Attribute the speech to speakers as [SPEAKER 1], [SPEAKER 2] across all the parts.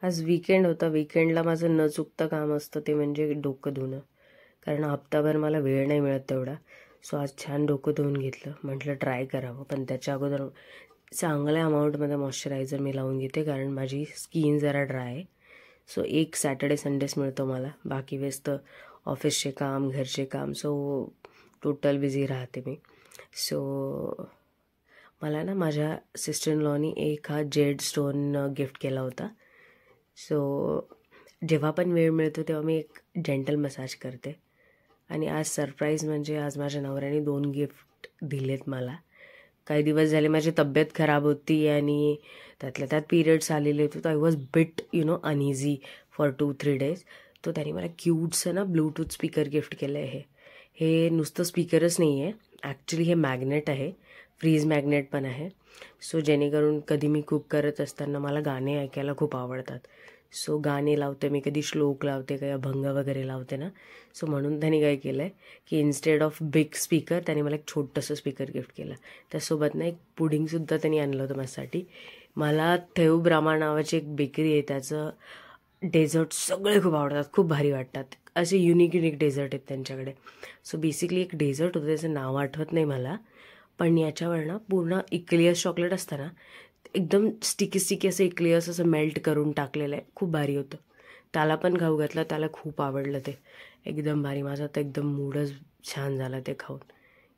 [SPEAKER 1] आज वीकेंड होता. वीकेंडला माझं न चुकतं काम असतं ते म्हणजे डोकं धुणं, कारण हप्ताभर मला वेळ नाही मिळत तेवढा. सो आज छान डोकं धुवून घेतलं. म्हटलं ट्राय करावं, पण त्याच्या अगोदर चांगल्या अमाऊंटमध्ये मॉइश्चरायझर मी लावून घेते, कारण माझी स्किन जरा ड्राय आहे. सो एक सॅटर्डे संडेच मिळतो मला, बाकी वेळेस तर ऑफिसचे काम, घरचे काम, सो टोटल बिझी राहते मी. सो मला ना माझ्या सिस्टर इन लॉनी एक हा जेड स्टोन गिफ्ट केला होता. सो जेव्हा पण वेळ मिळतो तेव्हा मी एक जेंटल मसाज करते. आणि आज सरप्राईज म्हणजे आज माझ्या नवऱ्याने 2 गिफ्ट दिलेत मला. काही दिवस झाले माझी तब्येत खराब होती आणि त्यातल्या त्यात पिरियड्स आलेले होते, तर I was bit uneasy for 2-3 days. तो त्याने मला क्यूटचं ना ब्लूटूथ स्पीकर गिफ्ट केलं आहे. हे नुसतं स्पीकरच नाही आहे, ॲक्च्युली हे मॅग्नेट आहे, फ्रीज मॅग्नेट पण आहे. सो जेणेकरून कधी मी कुक करत असताना मला गाणे ऐकायला खूप आवडतात. सो गाणे लावते मी, कधी श्लोक लावते, काही अभंग वगैरे लावते ना. सो म्हणून त्याने काय केलं आहे की इन्स्टेड ऑफ बिग स्पीकर त्याने मला एक छोटंसं स्पीकर गिफ्ट केलं. त्यासोबत ना एक पुडिंगसुद्धा त्यांनी आणलं होतं माझ्यासाठी. मला थेव ब्राह्मा नावाची एक बेकरी आहे, त्याचं डेझर्ट सगळे खूप आवडतात, खूप भारी वाटतात. असे युनिक डेझर्ट आहेत त्यांच्याकडे. सो बेसिकली एक डेझर्ट होतं, त्याचं नाव आठवत नाही मला, पण याच्यावर ना पूर्ण इक्लियस चॉकलेट असतं ना, एकदम स्टिकी असं इक्लियस असं मेल्ट करून टाकलेलं आहे. खूप भारी होतं. त्याला पण खाऊ घातलं, त्याला खूप आवडलं ते, एकदम भारी. माझा तर एकदम मूडच छान झाला ते खाऊन.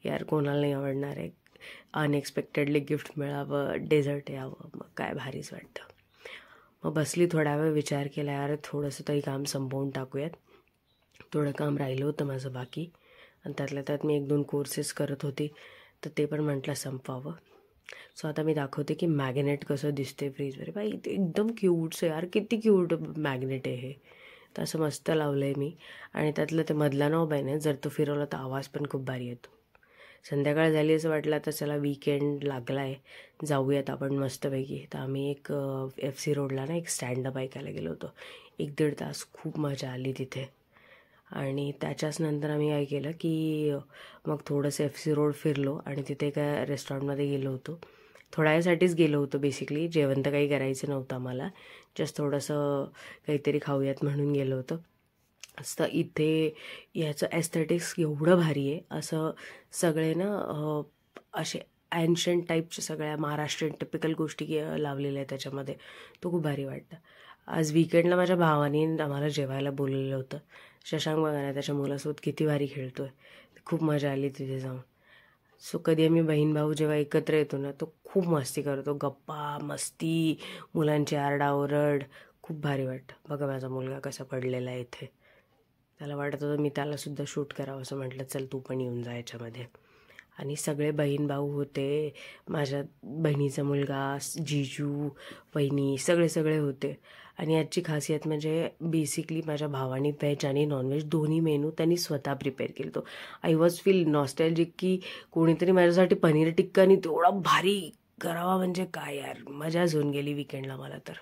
[SPEAKER 1] यार कोणाला नाही आवडणार आहे, अनएक्सपेक्टेडली गिफ्ट मिळावं, डेझर्ट यावं, मग काय भारीच वाटतं. मग बसली थोडा वेळ, विचार केला यार थोडंसं तरी काम संपवून टाकूयात. थोडं काम राहिलं होतं माझं बाकी, आणि त्यातल्या त्यात मी 1-2 कोर्सेस करत होती, तर ते पण म्हटलं संपवावं. सो आता मी दाखवते की मॅग्नेट कसं दिसते फ्रीजवर. बाई ते एकदम क्यूटचं यार, किती क्यूट मॅग्नेट आहे हे. तर असं मस्त लावलं आहे मी. आणि त्यातलं ते मधला नॉब आहे ना, जर तो फिरवला तर आवाज पण खूप भारी येतो. संध्याकाळ झाली असं वाटलं आता चला वीकेंड लागला आहे, जाऊयात आपण मस्तपैकी. तर आम्ही एक FC रोडला ना एक स्टँडअप ऐकायला गेलो होतो. 1-1.5 तास खूप मजा आली तिथे. आणि त्याच्याच नंतर आम्ही काय केलं की मग थोडंसं FC रोड फिरलो आणि तिथे एका रेस्टॉरंटमध्ये गेलो होतो. थोड्या वेळासाठीच गेलो होतो बेसिकली, जेवण तर काही करायचं नव्हतं आम्हाला, जस्ट थोडंसं काहीतरी खाऊयात म्हणून गेलो होतो. असं इथे ह्याचं एस्थेटिक्स एवढं भारी आहे. असं सगळे ना असे ॲन्शंट टाईपच्या सगळ्या महाराष्ट्रीयन टिपिकल गोष्टी लावलेल्या आहेत त्याच्यामध्ये. तो खूप भारी वाटतं. आज वीकेंडला माझ्या भावाने आम्हाला जेवायला बोलवलेलं होतं. शशांक बघा ना त्याच्या मुलासोबत किती भारी खेळतो आहे. खूप मजा आली तिथे जाऊन. सो कधी आम्ही बहीण भाऊ जेव्हा एकत्र येतो ना, तो खूप मस्ती करतो, गप्पा मस्ती, मुलांची आरडाओरड, खूप भारी वाटतं. बघा माझा मुलगा कसा पडलेला आहे इथे. त्याला वाटत होतं मी त्यालासुद्धा शूट करावं, असं म्हटलं चल तू पण येऊन जा याच्यामध्ये. आणि सगळे बहीण भाऊ होते, माझ्या बहिणीचा मुलगा, जीजू, वहिनी, सगळे होते. आणि याची खासियत म्हणजे बेसिकली माझ्या भावाने व्हेज आणि नॉनव्हेज दोन्ही मेनू त्यांनी स्वतः प्रिपेअर केले. तो आय वॉज फील नॉस्टॅल्जिक की कोणीतरी माझ्यासाठी पनीर टिक्का आणि तेवढा भारी करावा म्हणजे काय यार, मजाच होऊन गेली वीकेंडला मला तर.